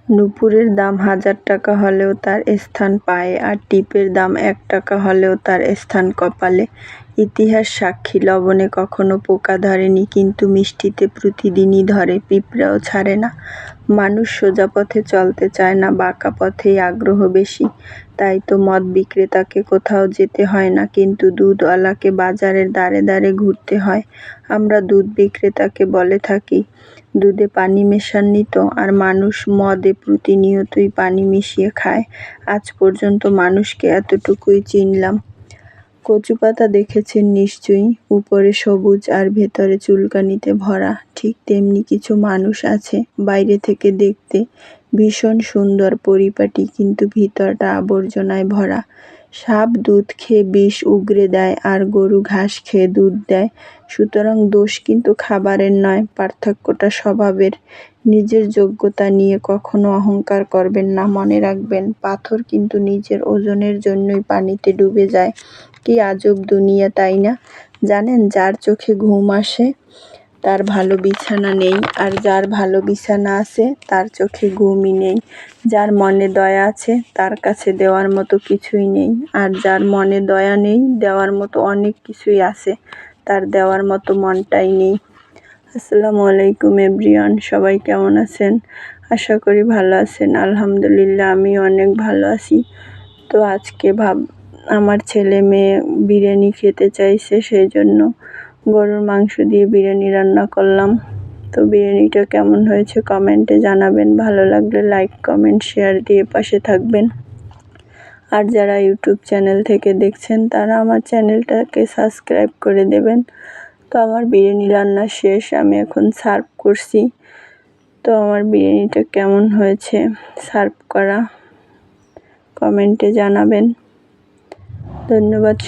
নুপুরের দাম 1000 টাকা হলেও তার স্থান পায়ে, আর টিপের দাম 1 টাকা হলেও তার স্থান কপালে। ইতিহাস সাক্ষী, লবণে কখনো পোকা ধরেনি, কিন্তু মিষ্টিতে প্রতিদিনই ধরে, পিঁপড়াও ছাড়ে না। মানুষ সোজা পথে চলতে চায় না, বাঁকা পথেই আগ্রহ বেশি। তাই তো মদ বিক্রেতাকে কোথাও যেতে হয় না, কিন্তু দুধওয়ালাকে বাজারের দ্বারে দ্বারে ঘুরতে হয়। আমরা দুধ বিক্রেতাকে বলে থাকি, দুধে পানি মেশাননি তো? আর মানুষ মদে প্রতিনিয়তই পানি মিশিয়ে খায়। আজ পর্যন্ত মানুষকে এতটুকুই চিনলাম। কচুপাতা দেখেছেন নিশ্চয়ই, উপরে সবুজ আর ভেতরে চুলকানিতে ভরা। ঠিক তেমনি কিছু মানুষ আছে, বাইরে থেকে দেখতে ভীষণ সুন্দর পরিপাটি, কিন্তু ভিতরটা আবর্জনায় ভরা। সাপ দুধ খেয়ে বিষ উগরে দেয়, আর গরু ঘাস খেয়ে দুধ দেয়। সুতরাং দোষ কিন্তু খাবারের নয়, পার্থক্যটা স্বভাবের। নিজের যোগ্যতা নিয়ে কখনো অহংকার করবেন না। মনে রাখবেন, পাথর কিন্তু নিজের ওজনের জন্যই পানিতে ডুবে যায়। কি আজব দুনিয়া, তাই না? জানেন, যার চোখে ঘুম আসে তার ভালো বিছানা নেই, আর যার ভালো বিছানা আছে তার চোখে ঘুমই নেই। যার মনে দয়া আছে তার কাছে দেওয়ার মতো কিছুই নেই, আর যার মনে দয়া নেই, দেওয়ার মতো অনেক কিছুই আছে, তার দেওয়ার মতো মনটাই নেই। আসসালামু আলাইকুম এভরিওয়ান, সবাই কেমন আছেন? আশা করি ভালো আছেন। আলহামদুলিল্লাহ, আমি অনেক ভালো আছি। তো আজকে আমার ছেলে মেয়ে বিরিয়ানি খেতে চাইছে, সেই জন্য গরুর মাংস দিয়ে বিরিয়ানি রান্না করলাম। তো বিরিয়ানিটা কেমন হয়েছে কমেন্টে জানাবেন। ভালো লাগলে লাইক, কমেন্ট, শেয়ার দিয়ে পাশে থাকবেন। আর যারা ইউটিউব চ্যানেল থেকে দেখছেন তারা আমার চ্যানেলটাকে সাবস্ক্রাইব করে দেবেন। তো আমার বিরিয়ানি রান্না শেষ, আমি এখন সার্ভ করছি। তো আমার বিরিয়ানিটা কেমন হয়েছে সার্ভ করা কমেন্টে জানাবেন। ধন্যবাদ।